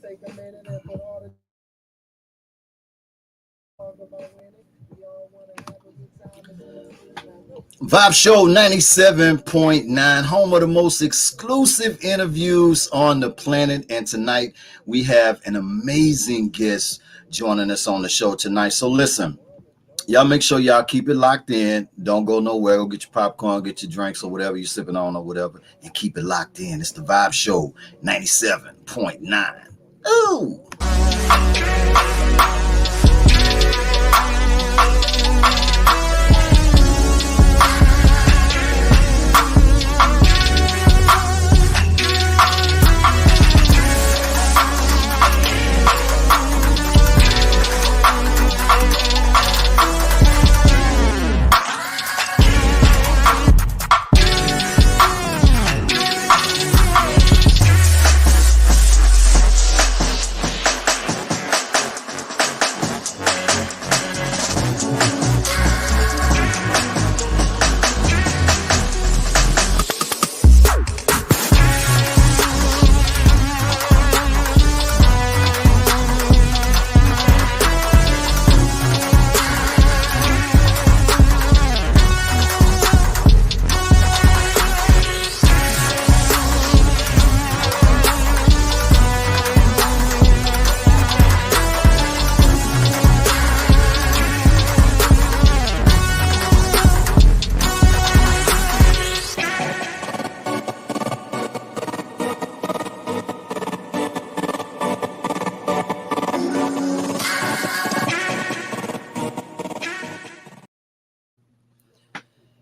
take a minute and put all the talk about winning. We all want to have a good time as well. Vibe Show 97.9, home of the most exclusive interviews on the planet. And tonight we have an amazing guest joining us on the show tonight. So listen, y'all make sure y'all keep it locked in. Don't go nowhere. Go get your popcorn, get your drinks or whatever you're sipping on or whatever, and keep it locked in. It's the Vibe Show 97.9. Ooh.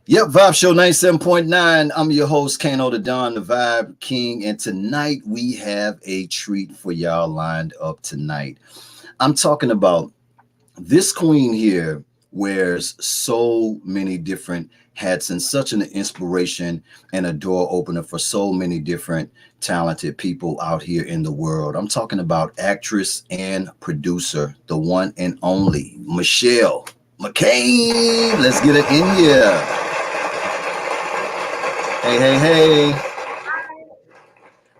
Yep, Vibe Show 97.9. I'm your host, Kano the Don, the Vibe King. And tonight we have a treat for y'all lined up tonight. I'm talking about this queen here wears so many different hats and such an inspiration and a door opener for so many different talented people out here in the world. I'm talking about actress and producer, the one and only Mechelle McCain. Let's get it in here. Hey, hey, hey.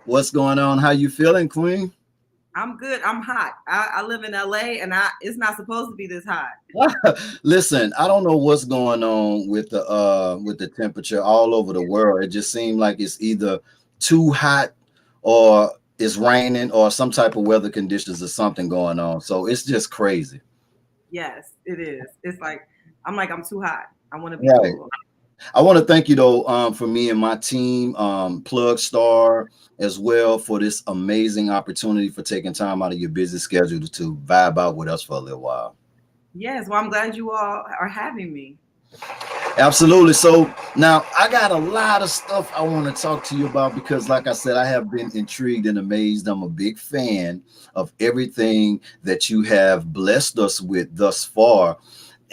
What's going on? How you feeling, Queen? I'm good. I'm hot. I live in LA and it's not supposed to be this hot. Listen, I don't know what's going on with the temperature all over the world. It just seems like it's either too hot or it's raining or some type of weather conditions or something going on. So it's just crazy. Yes, it is. It's like I'm too hot. I want to be Right. cool. I want to thank you though, for me and my team, Plug Star as well, for this amazing opportunity for taking time out of your busy schedule to vibe out with us for a little while. Yes, well, I'm glad you all are having me. Absolutely. So now I got a lot of stuff I want to talk to you about because, like I said, I have been intrigued and amazed. I'm a big fan of everything that you have blessed us with thus far.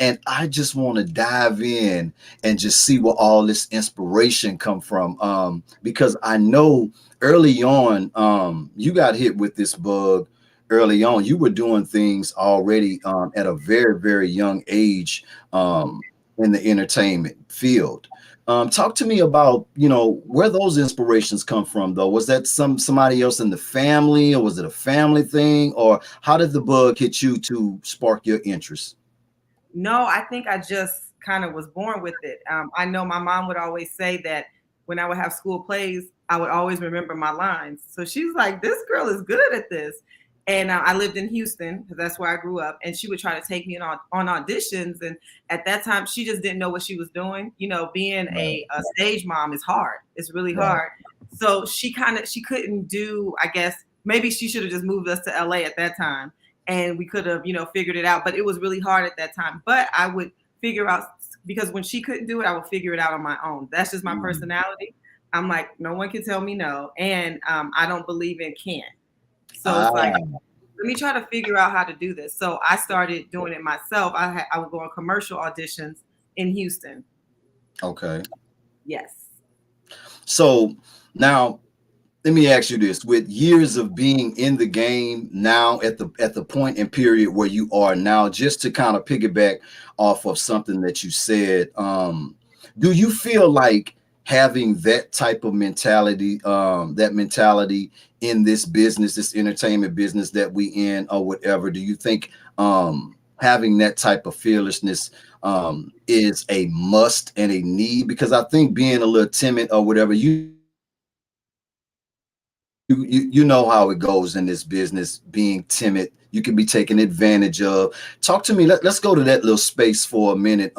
And I just want to dive in and just see where all this inspiration come from. Because I know early on, you got hit with this bug early on. You were doing things already at a very, very young age in the entertainment field. Talk to me about, where those inspirations come from, though. Was that somebody else in the family, or was it a family thing, or how did the bug hit you to spark your interest? No, I think I just kind of was born with it. I know my mom would always say that when I would have school plays, I would always remember my lines. So she's like, this girl is good at this. And I lived in Houston because that's where I grew up. And she would try to take me on auditions. And at that time, she just didn't know what she was doing. Being a stage mom is hard. It's really hard. So she couldn't do, I guess, maybe she should have just moved us to LA at that time. And we could have, figured it out. But it was really hard at that time. But I would figure out, because when she couldn't do it, I would figure it out on my own. That's just my personality. I'm like, no one can tell me no. And I don't believe in can't. So it's like, let me try to figure out how to do this. So I started doing it myself. I would go on commercial auditions in Houston. Okay. Yes. So now let me ask you this: with years of being in the game now, at the point and period where you are now, just to kind of piggyback off of something that you said, do you feel like having that type of mentality, that mentality in this business, this entertainment business that we in or whatever? Do you think having that type of fearlessness is a must and a need? Because I think being a little timid or whatever, you know how it goes in this business. Being timid, you can be taken advantage of. Talk to me. Let's go to that little space for a minute.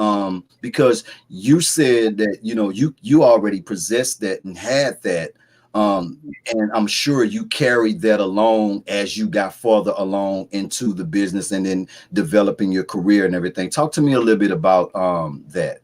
Because you said that you already possessed that and had that. And I'm sure you carried that along as you got further along into the business and then developing your career and everything. Talk to me a little bit about that.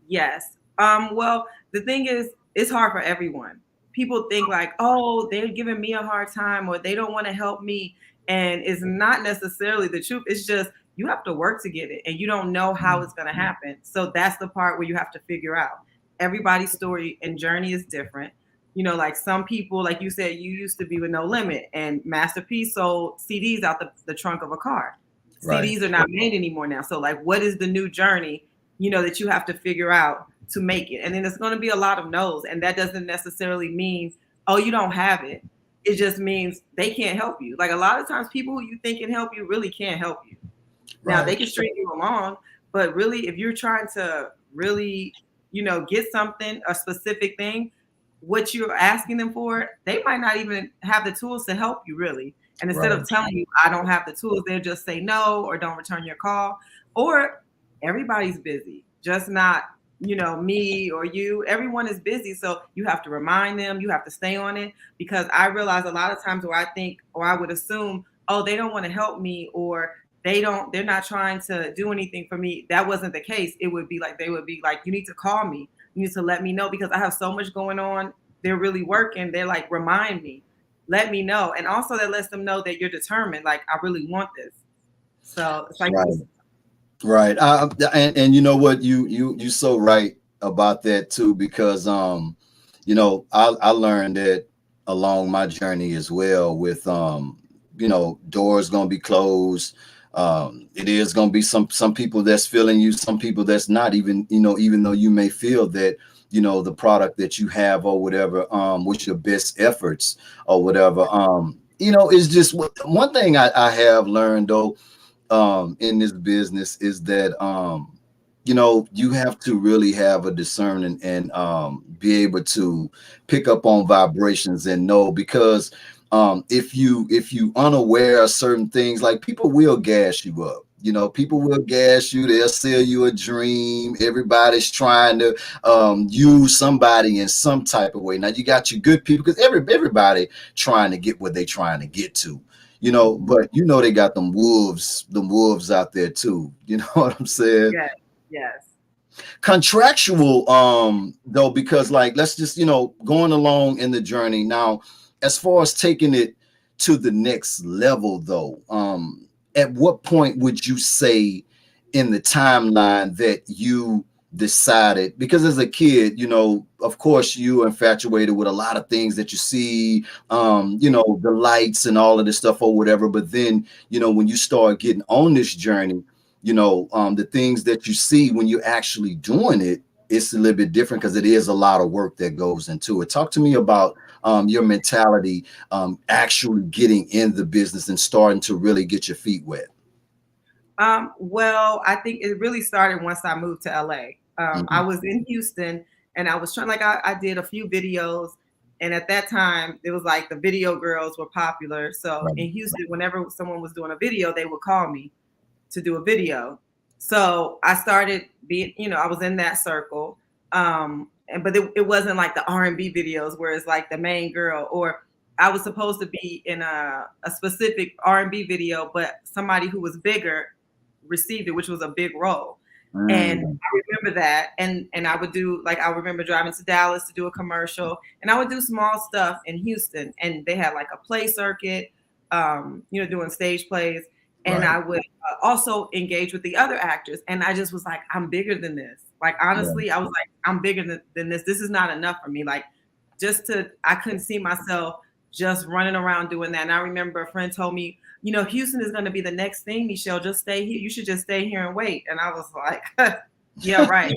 Yes. Well, the thing is, it's hard for everyone. People think like, oh, they're giving me a hard time or they don't want to help me. And it's not necessarily the truth. It's just you have to work to get it and you don't know how it's going to happen. So that's the part where you have to figure out. Everybody's story and journey is different. You know, like some people, like you said, you used to be with No Limit and Master P sold CDs out the trunk of a car. Right. CDs are not made anymore now. So like, what is the new journey, that you have to figure out to make it? And then it's going to be a lot of no's. And that doesn't necessarily mean, oh, you don't have it. It just means they can't help you. Like a lot of times people who you think can help you really can't help you. Now Right. they can string you along, but really if you're trying to really, get something, a specific thing, what you're asking them for, they might not even have the tools to help you really. And instead of telling you, I don't have the tools, they'll just say no or don't return your call. Or everybody's busy, just not, me or you. Everyone is busy. So you have to remind them, you have to stay on it, because I realize a lot of times where I think, or I would assume, oh, they don't want to help me, or they're not trying to do anything for me. That wasn't the case. It would be like, they would be like, you need to call me. You need to let me know because I have so much going on. They're really working. They're like, remind me, let me know. And also that lets them know that you're determined. Like, I really want this. So it's like, Right. And you know what, you so right about that too, because I learned that along my journey as well with doors gonna be closed. It is gonna be some people that's feeling you, some people that's not, even even though you may feel that the product that you have or whatever with your best efforts or whatever, is just one thing I have learned though in this business is that you have to really have a discerning and be able to pick up on vibrations and know, because if you unaware of certain things, like people will gas you up. People will gas you. They'll sell you a dream. Everybody's trying to use somebody in some type of way. Now you got your good people, because everybody trying to get what they trying to get to. But they got them wolves out there too. You know what I'm saying? yes, yes. Contractual, though, because like, let's just, going along in the journey now, as far as taking it to the next level though, at what point would you say in the timeline that you decided, because as a kid, of course you infatuated with a lot of things that you see, the lights and all of this stuff or whatever, but then when you start getting on this journey, the things that you see when you're actually doing it, it's a little bit different, because it is a lot of work that goes into it. Talk to me about your mentality, actually getting in the business and starting to really get your feet wet. Well, I think it really started once I moved to LA. I was in Houston and I was trying, like, I did a few videos. And at that time, it was like the video girls were popular. So in Houston, whenever someone was doing a video, they would call me to do a video. So I started being, I was in that circle. But it wasn't like the R&B videos where it's like the main girl, or I was supposed to be in a specific R&B video, but somebody who was bigger received it, which was a big role. And I remember that. And I would do, like, I remember driving to Dallas to do a commercial, and I would do small stuff in Houston. And they had like a play circuit, doing stage plays. And I would also engage with the other actors. And I just was like, I'm bigger than this. Like, honestly, I was like, I'm bigger than this. This is not enough for me. Like, I couldn't see myself just running around doing that. And I remember a friend told me, Houston is going to be the next thing, Mechelle. Just stay here. You should just stay here and wait. And I was like, yeah, right.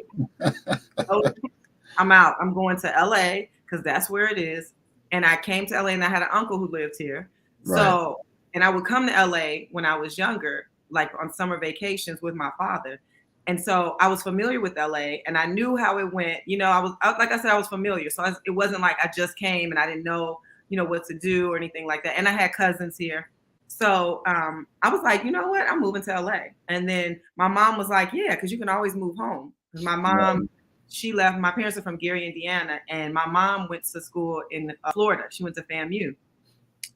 I'm out. I'm going to LA because that's where it is. And I came to LA and I had an uncle who lived here. Right. So, and I would come to LA when I was younger, like on summer vacations with my father. And so I was familiar with LA and I knew how it went. You know, like I said, I was familiar. So it wasn't like I just came and I didn't know, what to do or anything like that. And I had cousins here. So I was like, you know what? I'm moving to LA. And then my mom was like, yeah, because you can always move home. Because my mom, Right. she left. My parents are from Gary, Indiana, and my mom went to school in Florida. She went to FAMU,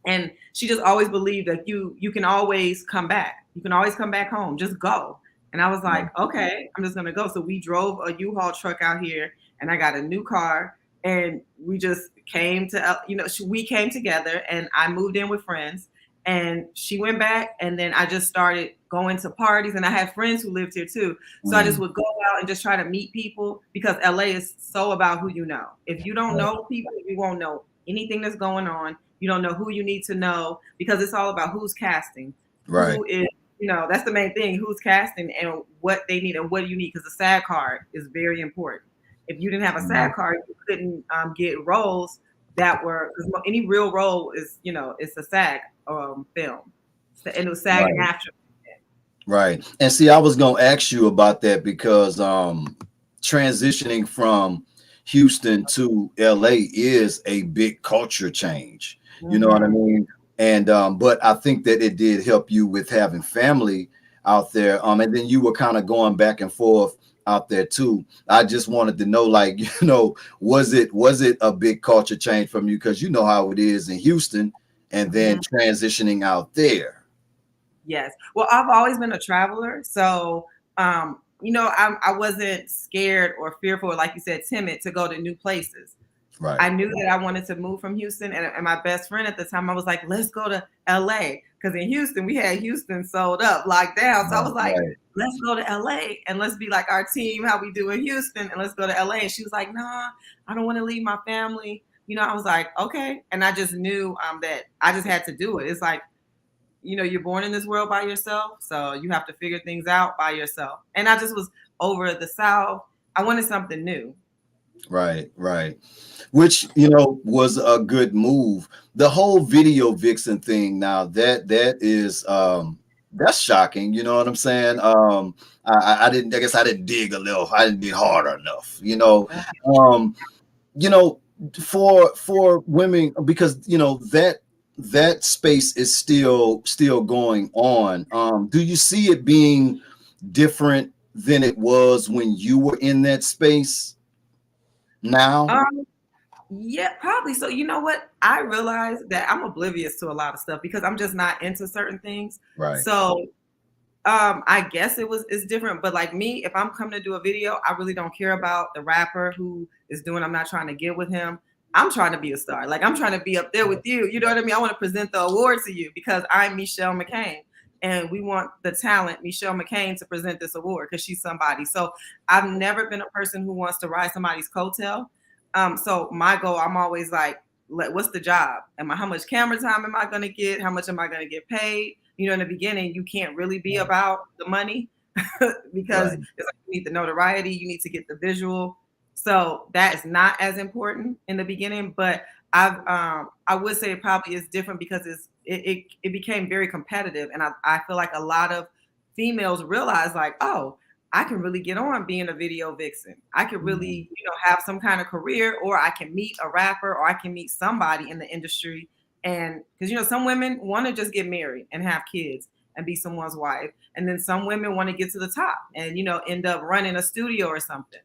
and she just always believed that you can always come back. You can always come back home. Just go. And I was like, okay, I'm just gonna go. So we drove a U-Haul truck out here, and I got a new car, and we just came to, we came together, and I moved in with friends, and she went back, and then I just started going to parties, and I had friends who lived here too. So I just would go out and just try to meet people because LA is so about who you know. If you don't know people, you won't know anything that's going on. You don't know who you need to know because it's all about who's casting, Right. who is, that's the main thing, who's casting and what they need and what do you need, because the SAG card is very important. If you didn't have a SAG card, you couldn't get roles that were, because any real role is, it's a SAG film. And it was SAG and after. Right. And see, I was gonna ask you about that because transitioning from Houston to LA is a big culture change. You know what I mean? And but I think that it did help you with having family out there. And then you were kind of going back and forth out there too. I just wanted to know, like, was it a big culture change from you? Because you know how it is in Houston and then transitioning out there. Yes. Well, I've always been a traveler. So, I wasn't scared or fearful, like you said, timid to go to new places. Right. I knew that I wanted to move from Houston. And my best friend at the time, I was like, let's go to LA. Because in Houston, we had Houston sold up, locked down. So I was like, let's go to LA and let's be like our team, how we do in Houston. And let's go to LA. And she was like, nah, I don't want to leave my family. I was like, okay. And I just knew that I just had to do it. It's like, you're born in this world by yourself, so you have to figure things out by yourself. And I just was over the South. I wanted something new. Right. Which, was a good move. The whole video vixen thing now, that is that's shocking. You know what I'm saying? I guess I didn't dig I didn't dig hard enough, for women, because that space is still going on. Do you see it being different than it was when you were in that space now? Yeah, probably. So you know what? I realized that I'm oblivious to a lot of stuff because I'm just not into certain things. Right. So I guess it's different. But like me, if I'm coming to do a video, I really don't care about the rapper who is doing. I'm not trying to get with him. I'm trying to be a star. Like I'm trying to be up there with you. You know what I mean? I want to present the award to you because I'm Mechelle McCain. And we want the talent, Mechelle McCain, to present this award because she's somebody. So I've never been a person who wants to ride somebody's coattail. So my goal, I'm always like, what's the job? How much camera time am I going to get? How much am I going to get paid? In the beginning, you can't really be about the money because it's like you need the notoriety, you need to get the visual. So that is not as important in the beginning, but I would say it probably is different because it became very competitive, and I feel like a lot of females realize like, oh, I can really get on being a video vixen. I could really, have some kind of career, or I can meet a rapper, or I can meet somebody in the industry. And because, some women want to just get married and have kids and be someone's wife. And then some women want to get to the top and, end up running a studio or something.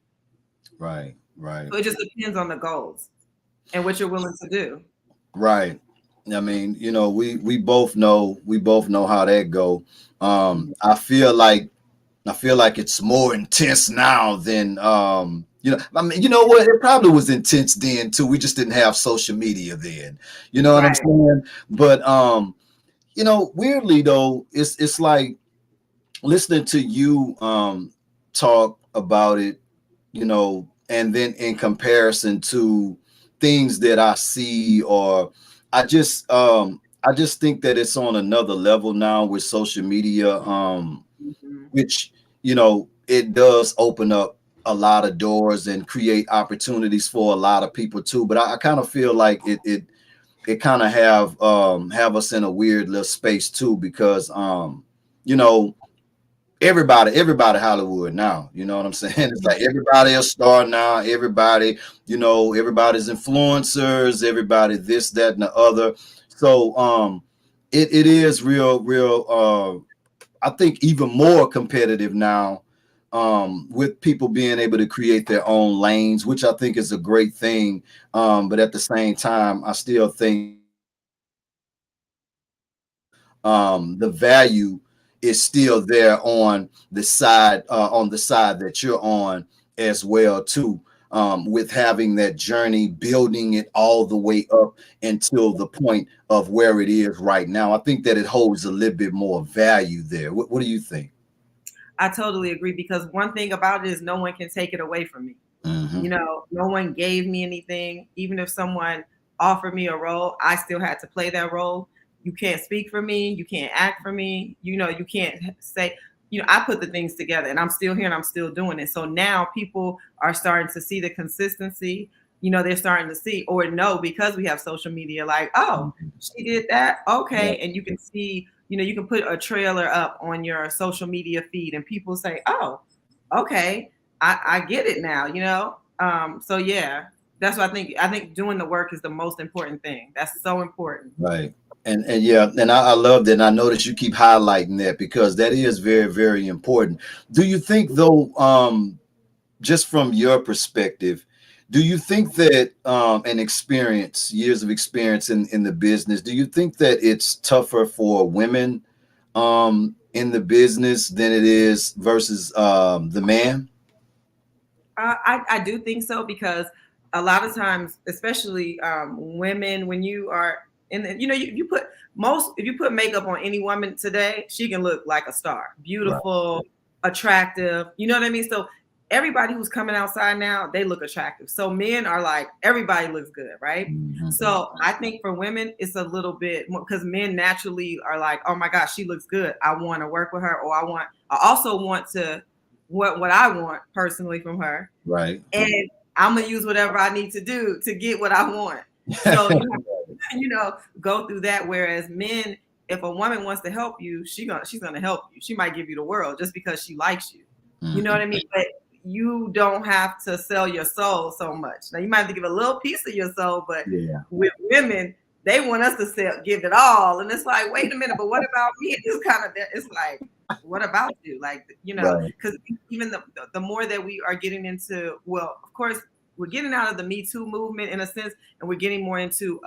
Right. So it just depends on the goals and what you're willing to do. Right. I mean, we both know how that go. I feel like it's more intense now than I mean, you know what? It probably was intense then too. We just didn't have social media then. You know what I'm saying? But weirdly though, it's like listening to you talk about it, and then in comparison to things that I see, or I just think that it's on another level now with social media, which it does open up a lot of doors and create opportunities for a lot of people too. But I kind of feel like it kind of have us in a weird little space too, because you know, everybody Hollywood now, you know what I'm saying? It's like everybody a star now, everybody, you know, everybody's influencers, everybody this, that, and the other. So it is real I think even more competitive now, with people being able to create their own lanes, which I think is a great thing. But at the same time, I still think the value is still there on the side that you're on as well too, with having that journey, building it all the way up until the point of where it is right now. I think that it holds a little bit more value there. What do you think? I totally agree, because one thing about it is no one can take it away from me. Mm-hmm. You know, no one gave me anything. Even if someone offered me a role, I still had to play that role. You can't speak for me. You can't act for me. You know, you can't say, you know, I put the things together and I'm still here and I'm still doing it. So now people are starting to see the consistency. You know, they're starting to see or know, because we have social media, like, oh, she did that. Yeah. Okay. And you can see, you know, you can put a trailer up on your social media feed and people say, oh, okay, I get it now, you know? So yeah, that's what I think. I think doing the work is the most important thing. That's so important. Right. And yeah, and I love that. And I notice you keep highlighting that because that is very important. Do you think though, just from your perspective, do you think that an experience, years of experience in the business, do you think that it's tougher for women in the business than it is versus the man? I do think so, because a lot of times, especially women, when you are in the, you know, you put most, if you put makeup on any woman today, she can look like a star, Right. beautiful, attractive. You know what I mean? So everybody who's coming outside now, they look attractive. So men are like, everybody looks good, right? Mhm. So I think for women, it's a little bit more, because men naturally are like, oh my gosh, she looks good. I want to work with her, or I also want to what I want personally from her, Right. and I'm gonna use whatever I need to do to get what I want. So you have to, you know, go through that. Whereas men, if a woman wants to help you, she's gonna help you. She might give you the world just because she likes you. You know what I mean? But you don't have to sell your soul so much. Now you might have to give a little piece of your soul, but Yeah. with women, they want us to give it all. And it's like, wait a minute, but what about me? It's kind of, it's like, what about you? Like, you know, Right. because even the more that we are getting into, well, of course, we're getting out of the Me Too movement in a sense, and we're getting more into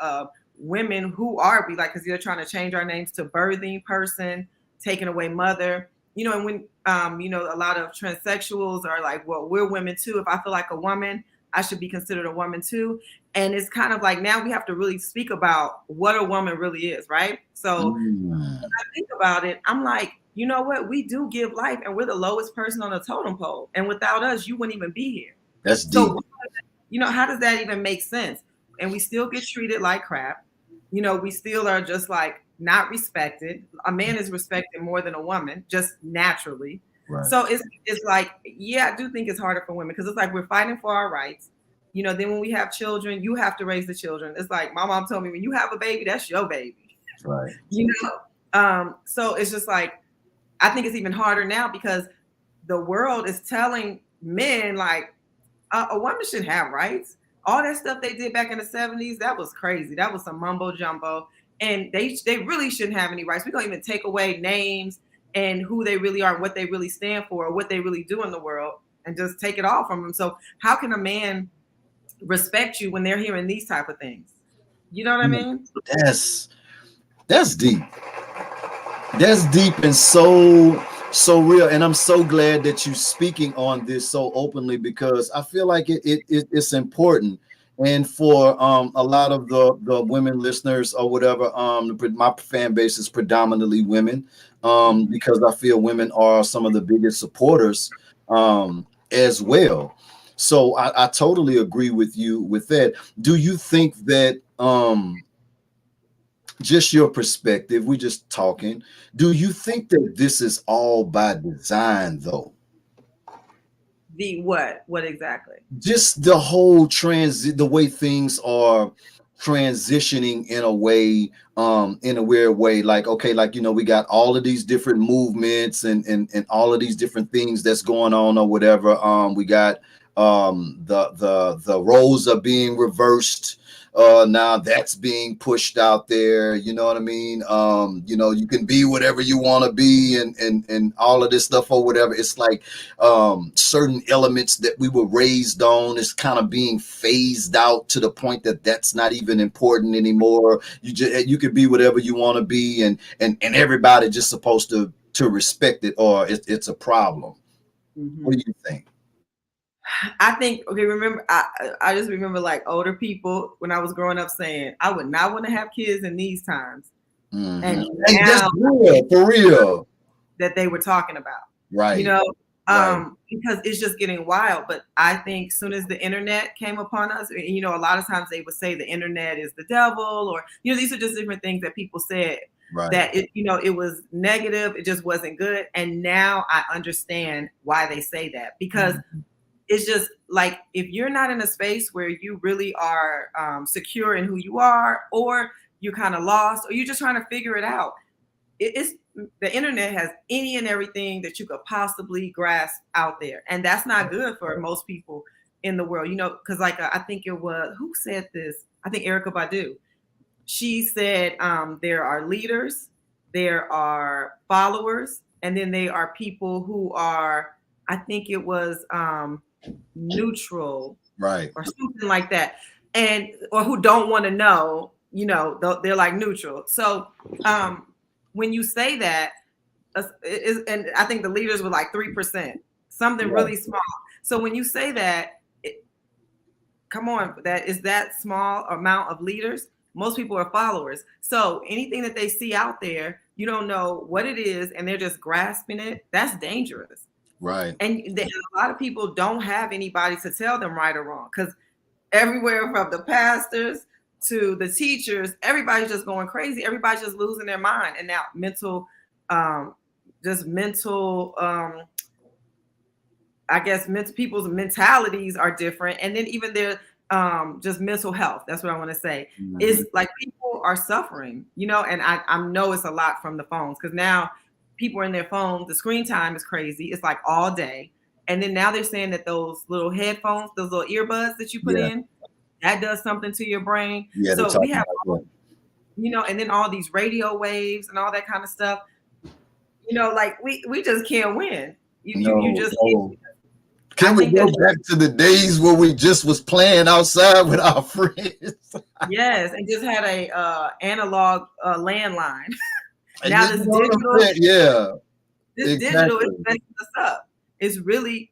women who are, we like, because they're trying to change our names to birthing person, taking away mother, you know, and when you know, a lot of transsexuals are like, well, we're women too. If I feel like a woman, I should be considered a woman too. And it's kind of like, now we have to really speak about what a woman really is, right? So Mm. when I think about it, I'm like, you know what? We do give life, and we're the lowest person on the totem pole. And without us, you wouldn't even be here. That's deep. So, you know, how does that even make sense? And we still get treated like crap. You know, we still are just like not respected. A man is respected more than a woman, just naturally. Right. So it's like, yeah, I do think it's harder for women, because it's like we're fighting for our rights. You know, then when we have children, you have to raise the children. It's like my mom told me, when you have a baby, that's your baby. Right. You know, so it's just like, I think it's even harder now, because the world is telling men like, a woman should have rights. All that stuff they did back in the 70s, that was crazy. That was some mumbo jumbo. And they really shouldn't have any rights. We're gonna even take away names and who they really are, what they really stand for, or what they really do in the world, and just take it all from them. So how can a man respect you when they're hearing these type of things? You know what I mean? That's that's deep. That's deep and so real. And I'm so glad that you're speaking on this so openly, because I feel like it's important. And for a lot of the women listeners or whatever, my fan base is predominantly women, because I feel women are some of the biggest supporters as well. So I totally agree with you with that. Do you think that just your perspective, we're just talking, do you think that this is all by design though? The what? What exactly? Just the whole the way things are transitioning in a weird way. Like, okay, like, we got all of these different movements and all of these different things that's going on or whatever. We got the roles are being reversed. Now that's being pushed out there, you know what I mean? You can be whatever you want to be and all of this stuff or whatever. It's like certain elements that we were raised on is kind of being phased out to the point that that's not even important anymore. You could be whatever you want to be, and everybody just supposed to respect it, or it's a problem. Mm-hmm. What do you think? I think, okay, remember, I just remember like older people when I was growing up saying, I would not want to have kids in these times. Mm-hmm. And hey, now, that's real, for real. That they were talking about. Right. Right. Because it's just getting wild. But I think as soon as the internet came upon us, a lot of times they would say the internet is the devil, or, these are just different things that people said. Right. That it was negative. It just wasn't good. And now I understand why they say that, because it's just like, if you're not in a space where you really are secure in who you are, or you're kind of lost, or you're just trying to figure it out, the internet has any and everything that you could possibly grasp out there. And that's not good for most people in the world, because like, I think it was, who said this? I think Erykah Badu. She said there are leaders, there are followers, and then they are people who are, I think it was neutral, right, or something like that, or who don't want to know, they're like neutral. So when you say that, and I think the leaders were like 3%, something really small. So when you say that, come on, that is that small amount of leaders. Most people are followers. So anything that they see out there, you don't know what it is, and they're just grasping it. That's dangerous. Right. And a lot of people don't have anybody to tell them right or wrong, because everywhere from the pastors to the teachers, everybody's just going crazy. Everybody's just losing their mind. And now I guess people's mentalities are different. And then even their just mental health. That's what I want to say. Mm-hmm. It's like people are suffering, and I know it's a lot from the phones, because now people are in their phones. The screen time is crazy. It's like all day. And then now they're saying that those little headphones, those little earbuds that you put in, that does something to your brain. Yeah, so we have, and then all these radio waves and all that kind of stuff. Like we just can't win. You just can't. Can we go back to the days where we just was playing outside with our friends? Yes, and just had a analog landline. Now this digital, digital is messing us up. It's really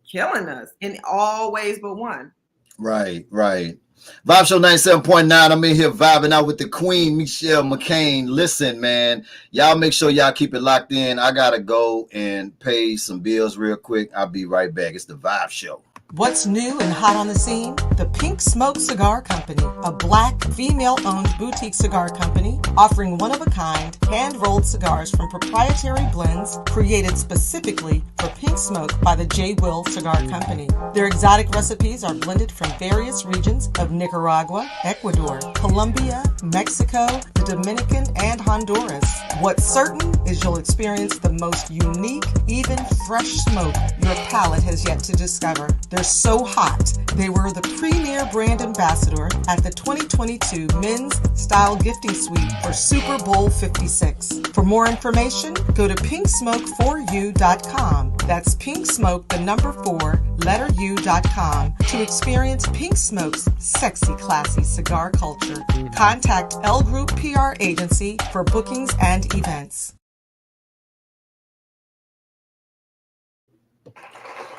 killing us in all ways but one. Right. Vibe Show 97.9. I'm in here vibing out with the Queen, Mechelle McCain. Listen, man, y'all make sure y'all keep it locked in. I gotta go and pay some bills real quick. I'll be right back. It's the Vibe Show. What's new and hot on the scene? The Pink Smoke Cigar Company, a black, female-owned boutique cigar company offering one-of-a-kind, hand-rolled cigars from proprietary blends created specifically for Pink Smoke by the J. Will Cigar Company. Their exotic recipes are blended from various regions of Nicaragua, Ecuador, Colombia, Mexico, the Dominican, and Honduras. What's certain is you'll experience the most unique, even fresh smoke your palate has yet to discover. They're so hot, they were the premier brand ambassador at the 2022 Men's Style Gifting Suite for Super Bowl 56. For more information, go to pinksmoke4u.com. That's pinksmoke, the number 4, letter U.com to experience Pink Smoke's sexy, classy cigar culture. Contact L Group PR Agency for bookings and events.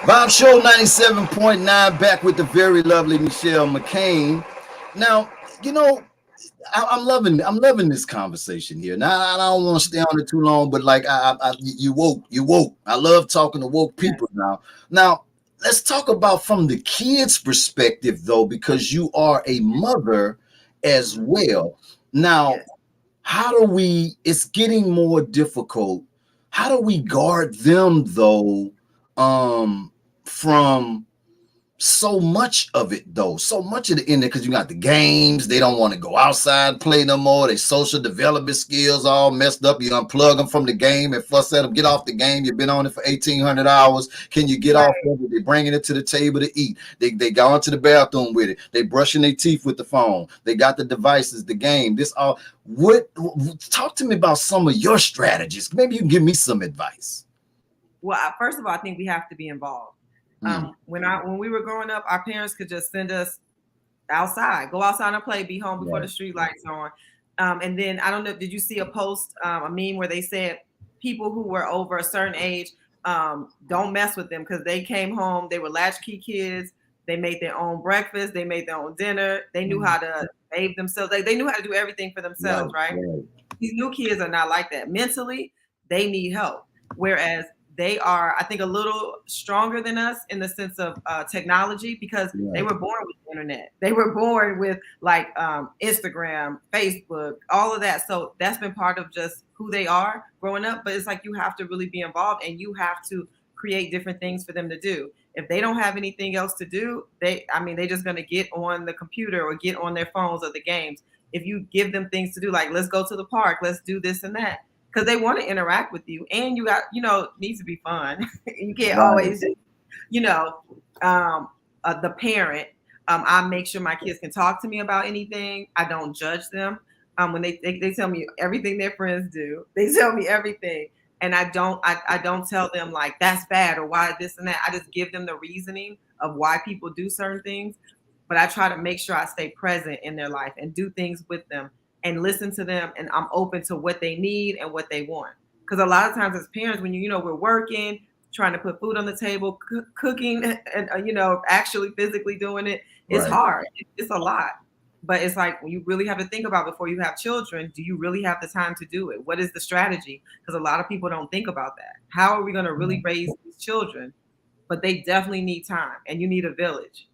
Vibe Show 97.9, back with the very lovely Mechelle McCain. Now, I'm loving this conversation here. Now, I don't want to stay on it too long, but like you woke. I love talking to woke people now. Now, let's talk about from the kids' perspective though, because you are a mother as well. Now, it's getting more difficult. How do we guard them though? from so much of it though, so much of the internet, because you got the games, they don't want to go outside and play no more, their social development skills all messed up, you unplug them from the game and fuss at them, get off the game, you've been on it for 1,800 hours, can you get off of it? They're bringing it to the table to eat, they go into the bathroom with it, they brushing their teeth with the phone, they got the devices, the game, this all. What, talk to me about some of your strategies, maybe you can give me some advice. Well, first of all, I think we have to be involved. When we were growing up, our parents could just send us outside, go outside and play, be home before the street lights on. And then I don't know, did you see a post, a meme where they said people who were over a certain age, don't mess with them because they came home, they were latchkey kids, they made their own breakfast, they made their own dinner, they knew how to bathe themselves, they knew how to do everything for themselves, right? These new kids are not like that. Mentally, they need help. Whereas they are, I think, a little stronger than us in the sense of technology, because they were born with the internet. They were born with like Instagram, Facebook, all of that. So that's been part of just who they are growing up. But it's like you have to really be involved, and you have to create different things for them to do. If they don't have anything else to do, they're just going to get on the computer or get on their phones or the games. If you give them things to do, like let's go to the park, let's do this and that, because they want to interact with you, and you got, it needs to be fun. You can't always, the parent. I make sure my kids can talk to me about anything. I don't judge them. When they tell me everything their friends do, they tell me everything, and I don't tell them like that's bad or why this and that. I just give them the reasoning of why people do certain things, but I try to make sure I stay present in their life and do things with them and listen to them, and I'm open to what they need and what they want. Because a lot of times as parents, when we're working, trying to put food on the table, cooking, and actually physically doing it, it's hard. It's a lot. But it's like, when you really have to think about before you have children, do you really have the time to do it? What is the strategy? Because a lot of people don't think about that. How are we going to really raise these children? But they definitely need time, and you need a village.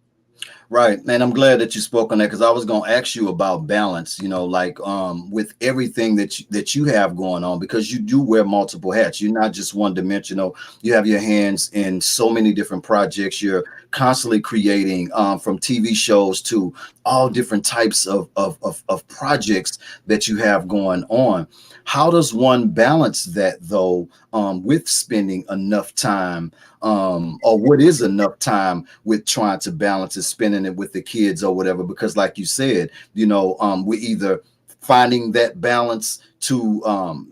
Right. And I'm glad that you spoke on that, because I was going to ask you about balance, with everything that you have going on, because you do wear multiple hats. You're not just one dimensional. You have your hands in so many different projects. You're constantly creating from TV shows to all different types of projects that you have going on. How does one balance that, though, with spending enough time, or what is enough time with trying to balance and spending it with the kids or whatever? Because like you said, we're either finding that balance to,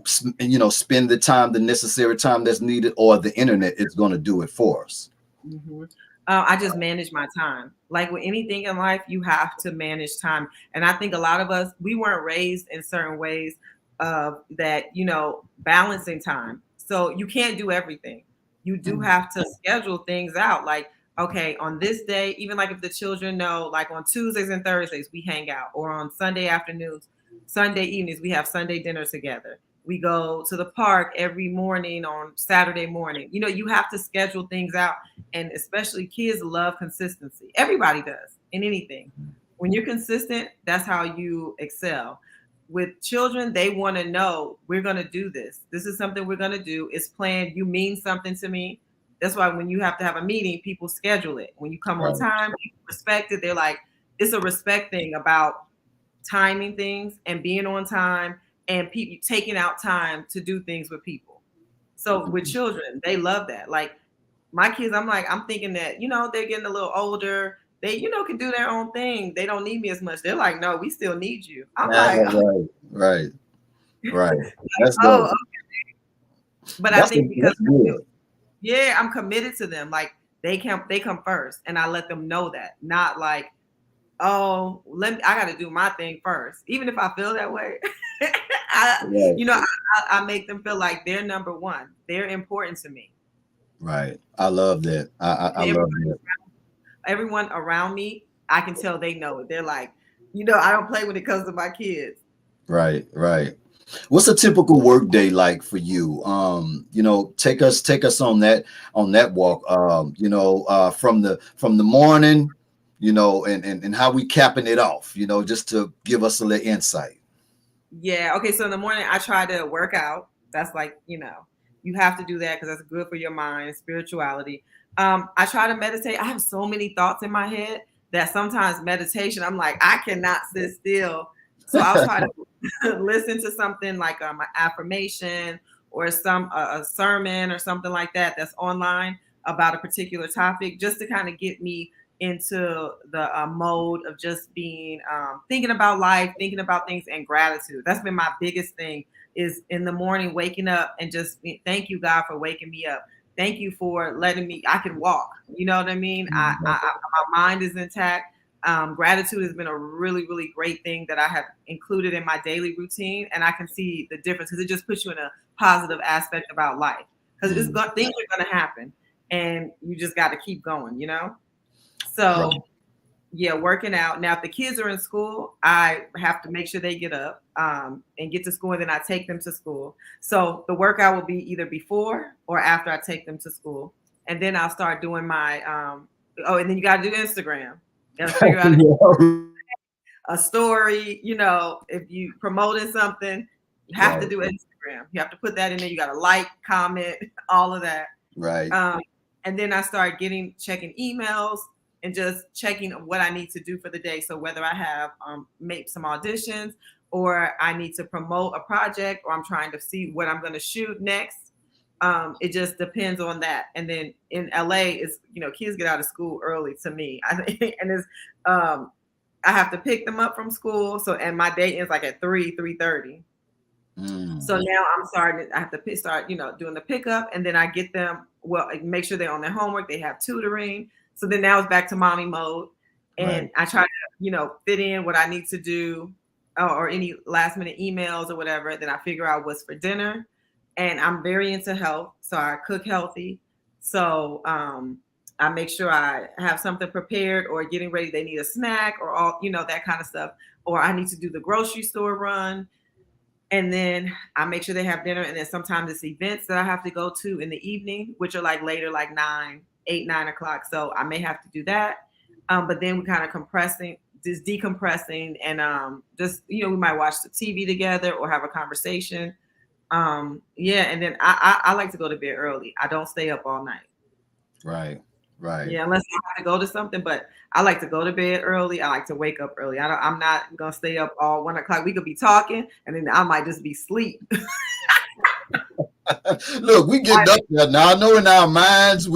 spend the time, the necessary time that's needed, or the internet is going to do it for us. I just manage my time. Like with anything in life, you have to manage time. And I think a lot of us, we weren't raised in certain ways that, balancing time. So you can't do everything. You do have to schedule things out. Like, okay, on this day, even like if the children know, like on Tuesdays and Thursdays, we hang out, or on Sunday afternoons, Sunday evenings, we have Sunday dinner together. We go to the park every morning on Saturday morning. You have to schedule things out. And especially kids love consistency. Everybody does in anything. When you're consistent, that's how you excel. With children, they want to know, we're going to do this. This is something we're going to do. It's planned. You mean something to me. That's why when you have to have a meeting, people schedule it. When you come on time, people respect it. They're like, it's a respect thing about timing things and being on time, and people taking out time to do things with people. So with children, they love that. Like my kids, I'm thinking that, they're getting a little older. They, can do their own thing. They don't need me as much. They're like, no, we still need you. I'm right. That's oh, okay. But I think because I'm committed to them. Like they come first, and I let them know that. Not like, oh, I got to do my thing first, even if I feel that way. I make them feel like they're number one. They're important to me. Right. I love that. I love that. Everyone around me, I can tell they know it. They're like, I don't play when it comes to my kids. Right. What's a typical work day like for you? Take us on that walk. From the morning, and how we capping it off, just to give us a little insight. Yeah. Okay. So in the morning, I try to work out. That's like, you have to do that because that's good for your mind, spirituality. I try to meditate. I have so many thoughts in my head that sometimes meditation, I'm like, I cannot sit still. So I'll try to listen to something like an affirmation or a sermon or something like that that's online about a particular topic, just to kind of get me into the mode of just being thinking about life, thinking about things, and gratitude. That's been my biggest thing, is in the morning waking up and just thank you, God, for waking me up. Thank you for letting me, I can walk. You know what I mean? My mind is intact. Gratitude has been a really, really great thing that I have included in my daily routine. And I can see the difference because it just puts you in a positive aspect about life. Because things are going to happen and you just got to keep going, you know? So, Right. yeah, working out. Now, if the kids are in school, I have to make sure they get up and get to school, and then I take them to school. So the workout will be either before or after I take them to school. And then I'll start doing my, and then you got to do Instagram. You got to figure out a story. You know, if you promoting something, you have to do Instagram. You have to put that in there. You got to like, comment, all of that. Right. And then I start checking emails and just checking what I need to do for the day. So whether I have made some auditions or I need to promote a project or I'm trying to see what I'm going to shoot next. It just depends on that. And then in LA, it's, kids get out of school early to me. And it's, I have to pick them up from school. So, and my day ends like at 3:30. So now I have to start, doing the pickup, and then I get them, make sure they're on their homework. They have tutoring. So then now it's back to mommy mode. And I try to, fit in what I need to do or any last minute emails or whatever. Then I figure out what's for dinner. And I'm very into health. So I cook healthy. So I make sure I have something prepared or getting ready. They need a snack or all, that kind of stuff. Or I need to do the grocery store run. And then I make sure they have dinner. And then sometimes it's events that I have to go to in the evening, which are like later, like 8, 9 o'clock. So I may have to do that. But then we kind of just decompressing and just, we might watch the TV together or have a conversation. And then I like to go to bed early. I don't stay up all night. Right. Yeah, unless I have to go to something, but I like to go to bed early. I like to wake up early. I'm not going to stay up all 1 o'clock. We could be talking and then I might just be asleep. Look, we get up there now. I know in our minds,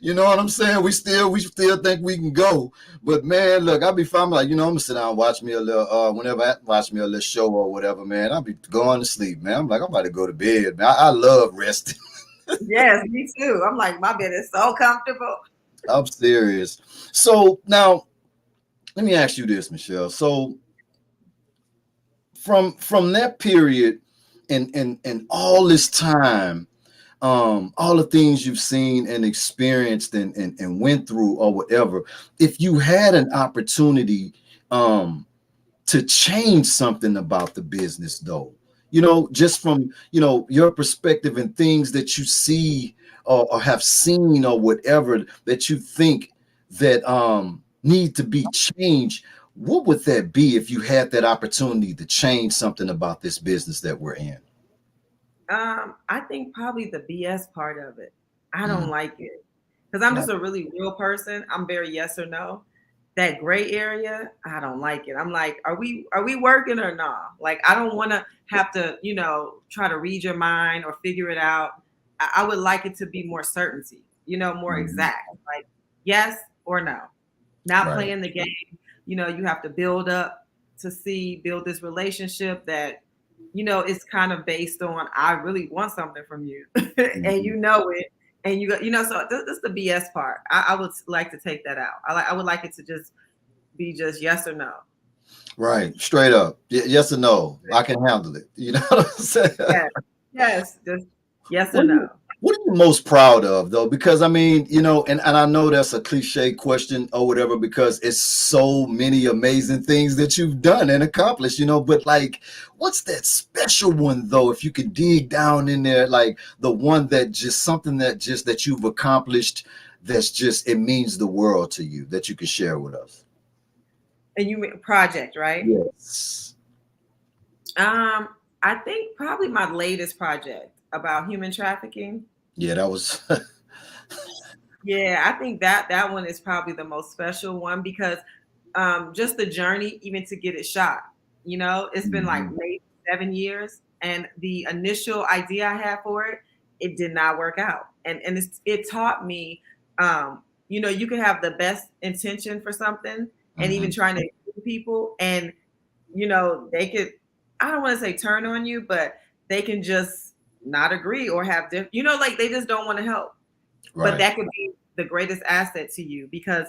you know what I'm saying? We still think we can go. But man, look, I'll be fine. Like, I'm gonna sit down and watch me a little, whenever I watch me a little show or whatever, man, I'll be going to sleep, man. I'm like, I'm about to go to bed, man. I love resting. Yes, me too. I'm like, my bed is so comfortable. I'm serious. So now, let me ask you this, Mechelle. So from that period and all this time, all the things you've seen and experienced and went through or whatever, if you had an opportunity to change something about the business though, just from, your perspective and things that you see or have seen or whatever that you think that need to be changed, what would that be if you had that opportunity to change something about this business that we're in? I think probably the BS part of it. I don't like it because I'm just a really real person. I'm very yes or no. That gray area, I don't like it. I'm like, are we working or not? Like, I don't want to have to, try to read your mind or figure it out. I would like it to be more certainty, more exact, like yes or no, not playing the game. You have to build this relationship that, it's kind of based on, I really want something from you and you know it. And so this is the BS part. I would like to take that out. I would like it to just be just yes or no. Right. Straight up. Yes or no. I can handle it. You know what I'm saying? Yes. Just yes or no. What are you most proud of though? Because I mean, and I know that's a cliche question or whatever, because it's so many amazing things that you've done and accomplished, but like, what's that special one though? If you could dig down in there, like the one that just something that you've accomplished, that's just, it means the world to you that you could share with us. And you mean project, right? Yes. I think probably my latest project about human trafficking. Yeah, that was Yeah, I think that one is probably the most special one because just the journey even to get it shot. It's been like Mhm. maybe 7 years, and the initial idea I had for it, it did not work out, and it taught me, you can have the best intention for something, and even Mhm. trying to include people, and they could, I don't want to say turn on you, but they can just not agree or have different, like they just don't want to help. But Right. that could be the greatest asset to you because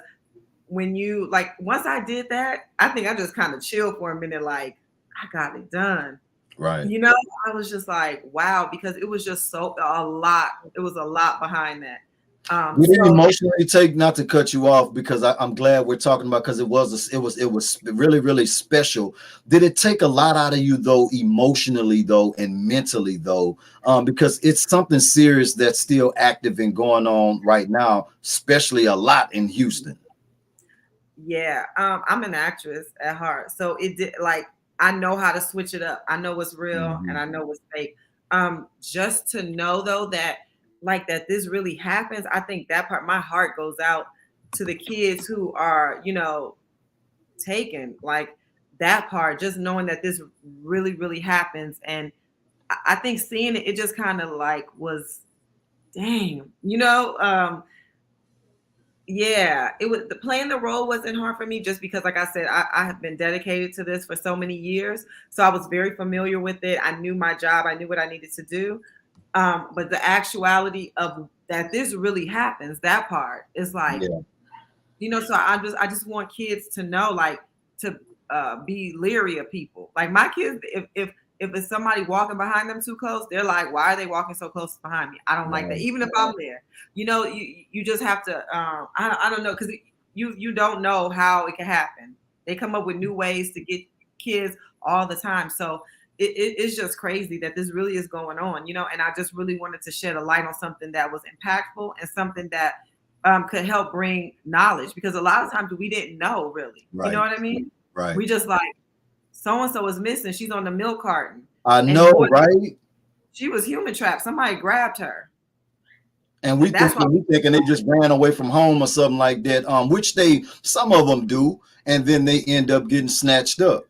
when you like once I did that, I think I just kind of chilled for a minute, like I got it done. Right. I was just like, wow, because it was just so a lot. It was a lot behind that. Did it So emotionally take, not to cut you off, because I'm glad we're talking about, because it was really really special. Did it take a lot out of you though, emotionally though, and mentally though, because it's something serious that's still active and going on right now, especially a lot in Houston. yeah, I'm an actress at heart. So it did like I know how to switch it up. I know what's real and Mhm. I know what's fake. Just to know though that like that this really happens, I think that part my heart goes out to the kids who are, taken. Like that part, just knowing that this really, really happens. And I think seeing it, it just kind of like was dang, yeah, it was the playing the role wasn't hard for me just because, like I said, I have been dedicated to this for so many years. So I was very familiar with it. I knew my job, I knew what I needed to do. But the actuality of that this really happens, that part is like, Yeah. so I just want kids to know, like, to be leery of people. Like my kids, if it's somebody walking behind them too close, they're like, why are they walking so close behind me? I don't like that. Right. Even if I'm there, you just have to. I don't know because you don't know how it can happen. They come up with new ways to get kids all the time. So it's just crazy that this really is going on, and I just really wanted to shed a light on something that was impactful and something that could help bring knowledge because a lot of times we didn't know really. You know Right. what I mean? Right. We just like so and so is missing. She's on the milk carton, I and know, more right? she was human trapped. Somebody grabbed her, And we and that's why. thinking they just ran away from home or something like that, which they, some of them do, and then they end up getting snatched up.